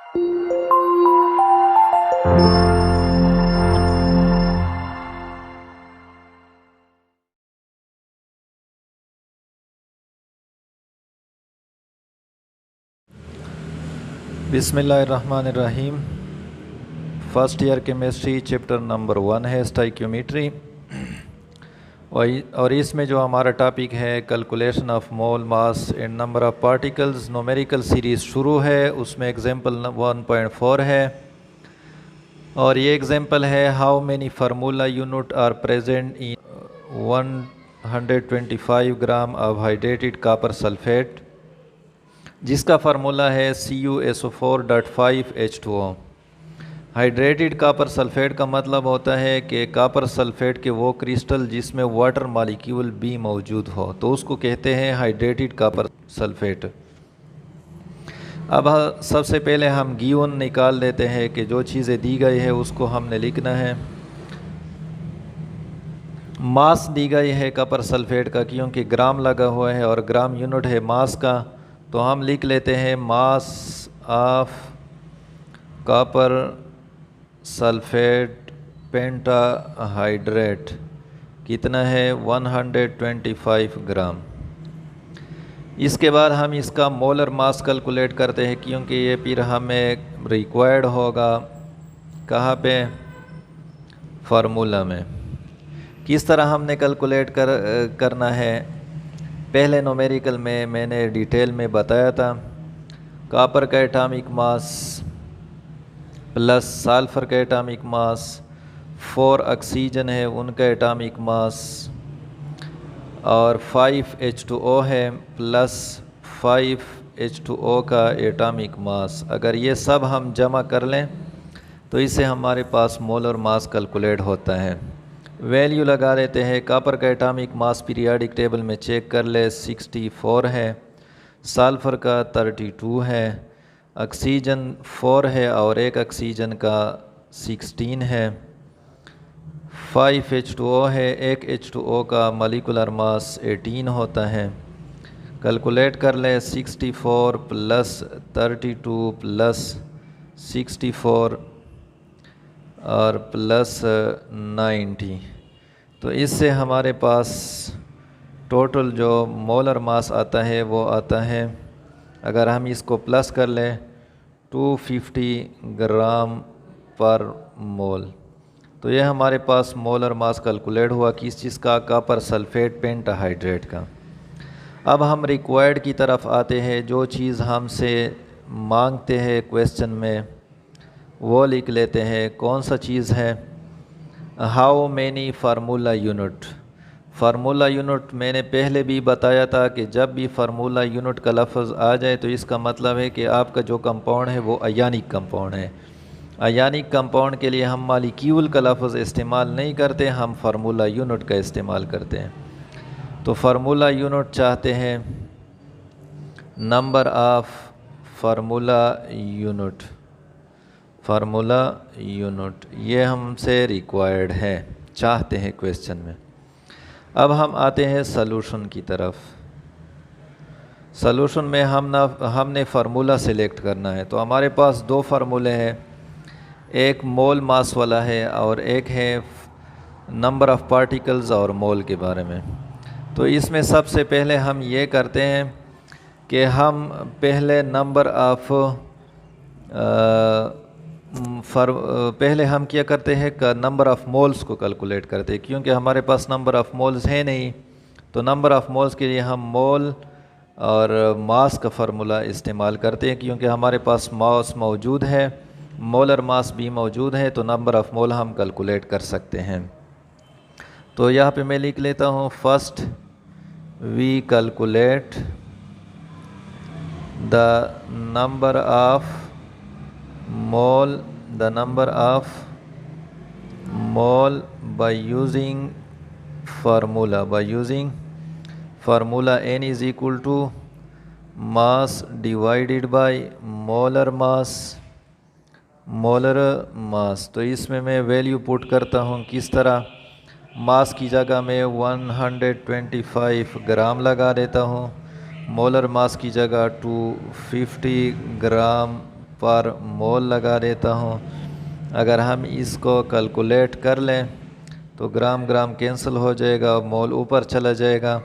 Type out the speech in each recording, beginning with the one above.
बिस्मिल्लाहिर्रहमानिर्रहीम। First year chemistry chapter number 1 है stoichiometry, और इसमें जो हमारा टॉपिक है calculation of mole mass and number of particles, numerical series शुरू है। उसमें एग्जांपल 1.4 है, और ये एग्जांपल है how many formula unit are present in 125 gram of hydrated copper sulphate, जिसका फार्मूला है CuSO4.5H2O। हाइड्रेटेड कॉपर सल्फेट का मतलब होता है कि कॉपर सल्फेट के वो क्रिस्टल जिसमें वाटर मॉलिक्यूल भी मौजूद हो, तो उसको कहते हैं हाइड्रेटेड कॉपर सल्फेट। अब सबसे पहले हम गिवन निकाल लेते हैं कि जो चीज़ें दी गई है उसको हमने लिखना है। मास दी गई है कॉपर सल्फेट का, क्योंकि ग्राम लगा हुआ है और ग्राम यूनिट है मास का, तो हम लिख लेते हैं mass of copper sulphate pentahydrate कितना है 125 ग्राम। इसके बाद हम इसका मोलर मास कैलकुलेट करते हैं, क्योंकि ये फिर हमें रिक्वायर्ड होगा कहाँ पे, फार्मूला में। किस तरह हमने कैलकुलेट करना है, पहले न्यूमेरिकल में मैंने डिटेल में बताया था। कॉपर का एटॉमिक मास प्लस सल्फर का एटॉमिक मास, 4 ऑक्सीजन है उनका एटॉमिक मास, और 5H2O है प्लस 5H2O का एटॉमिक मास। अगर ये सब हम जमा कर लें तो इससे हमारे पास मोलर मास कैलकुलेट होता है। वैल्यू लगा देते हैं। कॉपर का एटॉमिक मास पीरियाडिक टेबल में चेक कर ले 64 है, सल्फर का 32 है, ऑक्सीजन 4 है और एक ऑक्सीजन का 16 है, 5H2O है, एक H2O का मॉलिक्यूलर मास 18 होता है। कैलकुलेट कर ले 64 प्लस 32 प्लस 64 और प्लस 90, तो इससे हमारे पास टोटल जो मोलर मास आता है वो आता है, अगर हम इसको प्लस कर लें 250 ग्राम पर मोल। तो ये हमारे पास मोलर मास कैलकुलेट हुआ किस चीज़ का, कॉपर सल्फेट पेंटाहाइड्रेट का। अब हम रिक्वायर्ड की तरफ आते हैं। जो चीज़ हमसे मांगते हैं क्वेश्चन में वो लिख लेते हैं। कौन सा चीज़ है, how many formula unit. Formula unit मैंने पहले भी बताया था कि जब भी फार्मूला यूनिट का लफ्ज़ आ जाए तो इसका मतलब है कि आपका जो कंपाउंड है वो अयानिक कंपाउंड है। अयानिक कंपाउंड के लिए हम मॉलिक्यूल का लफ्ज़ इस्तेमाल नहीं करते, हम फार्मूला यूनिट का इस्तेमाल करते हैं। तो फार्मूला यूनिट चाहते हैं number of formula unit, formula unit ये हमसे रिक्वायर्ड है, चाहते हैं क्वेश्चन में। अब हम आते हैं सॉल्यूशन की तरफ। सॉल्यूशन में हमने फार्मूला सिलेक्ट करना है। तो हमारे पास दो फार्मूले हैं, एक मोल मास वाला है और एक है नंबर ऑफ़ पार्टिकल्स और मोल के बारे में। तो इसमें सबसे पहले हम ये करते हैं कि हम पहले पहले हम क्या करते हैं, नंबर ऑफ़ मोल्स को कैलकुलेट करते हैं। क्योंकि हमारे पास नंबर ऑफ़ मोल्स है नहीं, तो नंबर ऑफ़ मोल्स के लिए हम मोल और मास का फार्मूला इस्तेमाल करते हैं। क्योंकि हमारे पास मास मौजूद है, मोलर मास भी मौजूद है, तो नंबर ऑफ़ मोल हम कैलकुलेट कर सकते हैं। तो यहाँ पे मैं लिख लेता हूँ, first we calculate the number of mole by using formula n is equal to mass divided by molar mass। तो इसमें मैं वैल्यू पुट करता हूँ किस तरह, मास की जगह में 125 ग्राम लगा देता हूँ, मोलर मास की जगह 250 ग्राम पर मोल लगा देता हूँ। अगर हम इसको कैलकुलेट कर लें तो ग्राम ग्राम कैंसिल हो जाएगा, मोल ऊपर चला जाएगा।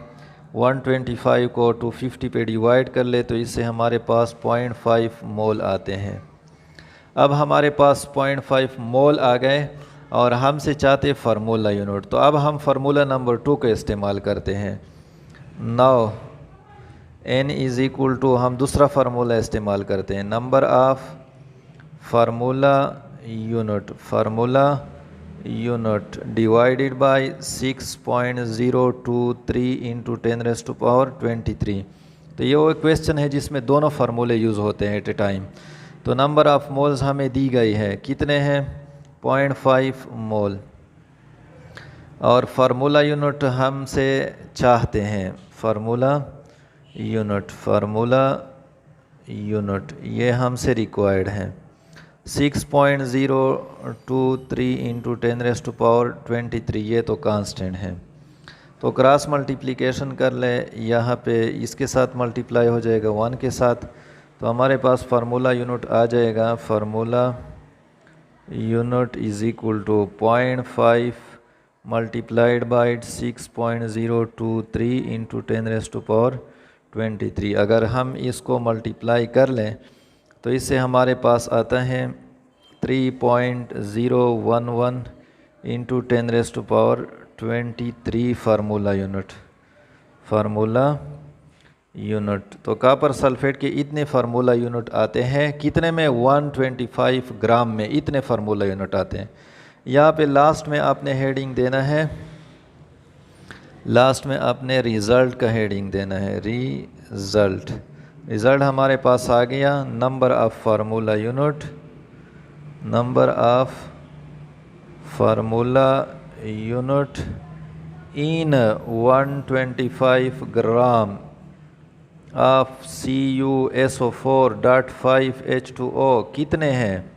125 को 250 पे डिवाइड कर ले तो इससे हमारे पास 0.5 मोल आते हैं। अब हमारे पास 0.5 मोल आ गए और हमसे चाहते फार्मूला यूनिट, तो अब हम फार्मूला नंबर 2 का इस्तेमाल करते हैं। Now n is equal to, हम दूसरा फार्मूला इस्तेमाल करते हैं, number of formula unit divided by 6.023 into 10⁻23। तो ये वो क्वेश्चन है जिसमें दोनों फार्मूले यूज़ होते हैं एट ए टाइम। तो नंबर ऑफ़ मोल्स हमें दी गई है, कितने हैं, 0.5 मोल, और फार्मूला यूनिट हमसे चाहते हैं, फार्मूला यूनिट ये हमसे रिक्वायर्ड है 6.023 इंटू 10⁻23, ये तो कांस्टेंट है। तो क्रॉस मल्टीप्लिकेशन कर ले, यहाँ पे इसके साथ मल्टीप्लाई हो जाएगा 1 के साथ, तो हमारे पास फार्मूला यूनिट आ जाएगा, formula unit is equal to 0.5 multiplied by 6.023 into 10⁻23। अगर हम इसको मल्टीप्लाई कर लें तो इससे हमारे पास आता है 3.011 इंटू 10⁻23 फार्मूला यूनिट। तो कॉपर सल्फेट के इतने फार्मूला यूनिट आते हैं, कितने में, 125 ग्राम में इतने फार्मूला यूनिट आते हैं। यहाँ पे लास्ट में आपने हेडिंग देना है, लास्ट में आपने रिज़ल्ट का हेडिंग देना है, रिज़ल्ट हमारे पास आ गया, number of formula unit in 125 gram of CuSO4.5H2O कितने हैं,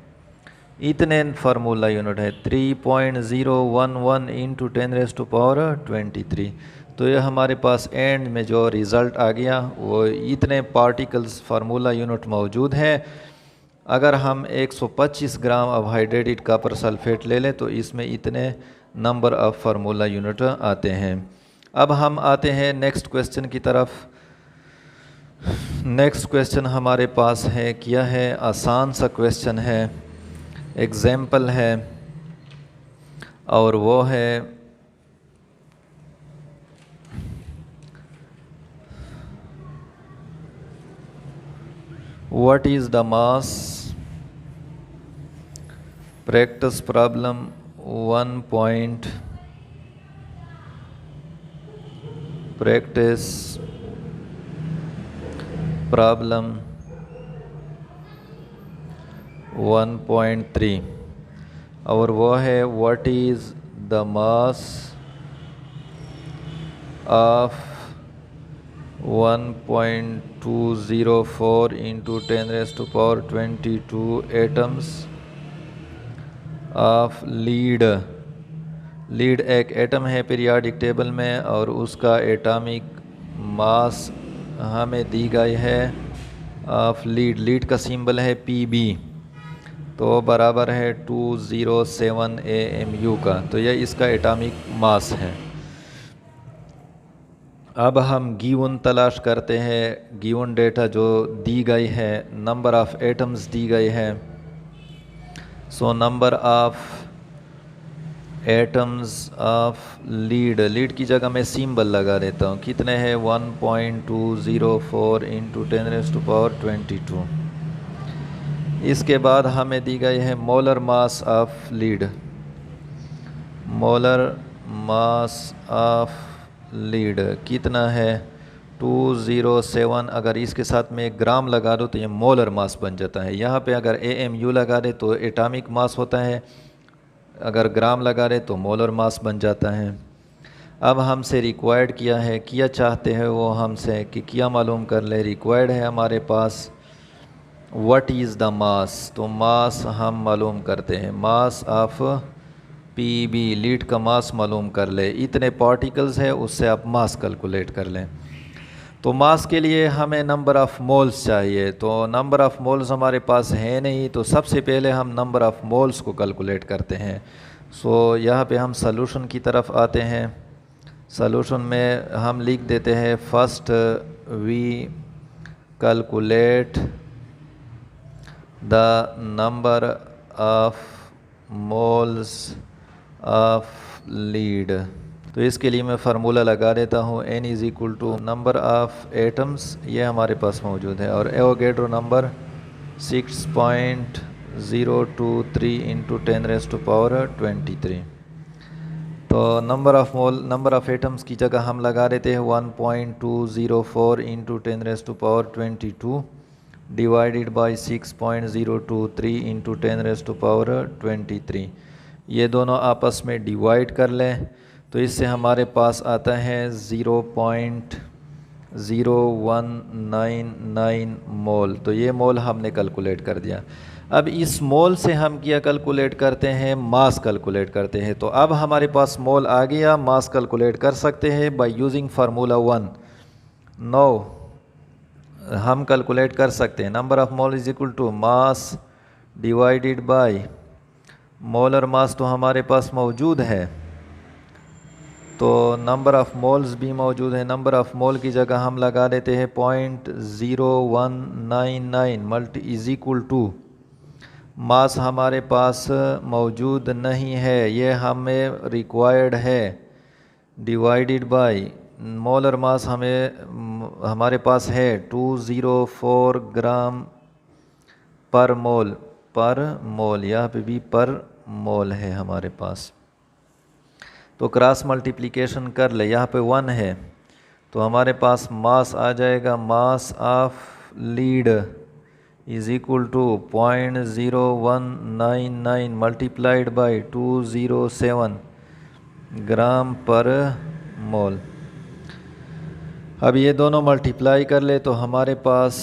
इतने फार्मूला यूनिट है 3.011 इंटू 10⁻23। तो ये हमारे पास एंड में जो रिज़ल्ट आ गया वो इतने पार्टिकल्स फार्मूला यूनिट मौजूद हैं। अगर हम 125 gram of hydrated copper sulphate ले लें तो इसमें इतने नंबर ऑफ़ फार्मूला यूनिट आते हैं। अब हम आते हैं नेक्स्ट क्वेश्चन की तरफ। नेक्स्ट क्वेश्चन हमारे पास है, क्या है, आसान सा क्वेश्चन है, एग्जाम्पल है, और वो है what is the mass, practice problem 1 point, practice problem 1.3, और वो है what is the mass of 1.204 into 10⁻22 atoms of lead एक एटम है पीरियोडिक टेबल में और उसका एटॉमिक मास हमें दी गई है ऑफ लीड का सिंबल है Pb, तो बराबर है 207 AMU का, तो यह इसका एटॉमिक मास है। अब हम गिवन तलाश करते हैं, गिवन डेटा जो दी गई है, नंबर ऑफ़ एटम्स दी गई है। So number of atoms of lead की जगह मैं सिंबल लगा देता हूँ, कितने हैं, 1.204 इंटू 10⁻22। इसके बाद हमें दी गई है मोलर मास ऑफ लीड कितना है, 207। अगर इसके साथ में 1 ग्राम लगा दो तो ये मोलर मास बन जाता है। यहाँ पे अगर AMU लगा दे तो एटॉमिक मास होता है, अगर ग्राम लगा दे तो मोलर मास बन जाता है। अब हमसे रिक्वायर्ड किया चाहते हैं वो हमसे कि क्या मालूम कर ले, रिक्वायर्ड है हमारे पास व्हाट इज़ द मास, तो मास हम मालूम करते हैं, मास ऑफ Pb, लीड का मास मालूम कर ले, इतने पार्टिकल्स है उससे आप मास कैलकुलेट कर लें। तो मास के लिए हमें नंबर ऑफ़ मोल्स चाहिए, तो नंबर ऑफ़ मोल्स हमारे पास है नहीं, तो सबसे पहले हम नंबर ऑफ़ मोल्स को कैलकुलेट करते हैं। सो यहाँ पे हम सॉल्यूशन की तरफ आते हैं। सॉल्यूशन में हम लिख देते हैं first we calculate the number of moles of lead. तो इसके लिए मैं फार्मूला लगा देता हूँ, n is equal to number of atoms, ये हमारे पास मौजूद है, और एवोगैड्रो नंबर 6.023 इंटू 10⁻23। तो नंबर ऑफ़ एटम्स की जगह हम लगा देते हैं 1.204 इंटू 10⁻22 डिवाइडेड बाई 6.023 इंटू 10⁻23। ये दोनों आपस में डिवाइड कर लें तो इससे हमारे पास आता है 0.0199 मोल। तो ये मोल हमने कैलकुलेट कर दिया। अब इस मोल से हम क्या कैलकुलेट करते हैं, मास कैलकुलेट करते हैं। तो अब हमारे पास मोल आ गया, मास कैलकुलेट कर सकते हैं बाय यूजिंग फार्मूला 1। नो हम कैलकुलेट कर सकते हैं number of mole is equal to mass divided by molar mass, तो हमारे पास मौजूद है, तो नंबर ऑफ़ मोल्स भी मौजूद है। नंबर ऑफ़ मोल की जगह हम लगा देते हैं 0.0199 multi is equal to mass हमारे पास मौजूद नहीं है, ये हमें रिक्वायर्ड है, डिवाइडेड बाय मोलर मास हमारे पास है 204 ग्राम पर मोल, यहाँ पे भी पर मोल है हमारे पास। तो क्रॉस मल्टीप्लिकेशन कर ले, यहाँ पे 1 है तो हमारे पास मास आ जाएगा, mass of lead is equal to 0.0199 multiplied by 207 gram per mole. अब ये दोनों मल्टीप्लाई कर ले तो हमारे पास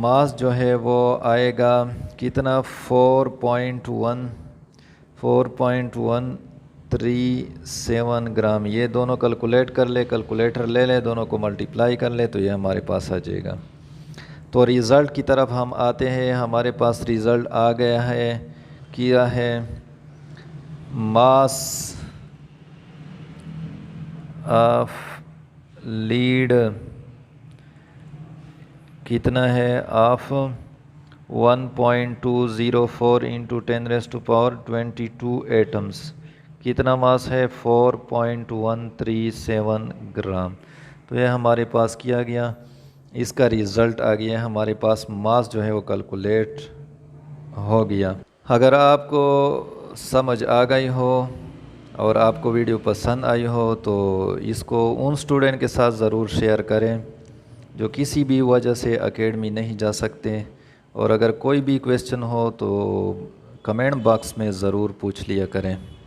मास जो है वो आएगा कितना, 4.137 ग्राम। ये दोनों कैलकुलेट कर ले, कैलकुलेटर ले ले, दोनों को मल्टीप्लाई कर ले तो ये हमारे पास आ जाएगा। तो रिज़ल्ट की तरफ हम आते हैं, हमारे पास रिज़ल्ट आ गया है, किया है मास ऑफ लीड कितना है, ऑफ 1.204 इंटू 10⁻22 एटम्स, कितना मास है 4.137 ग्राम। तो ये हमारे पास किया गया, इसका रिज़ल्ट आ गया, हमारे पास मास जो है वो कैलकुलेट हो गया। अगर आपको समझ आ गई हो और आपको वीडियो पसंद आई हो तो इसको उन स्टूडेंट के साथ ज़रूर शेयर करें जो किसी भी वजह से एकेडमी नहीं जा सकते, और अगर कोई भी क्वेश्चन हो तो कमेंट बॉक्स में ज़रूर पूछ लिया करें।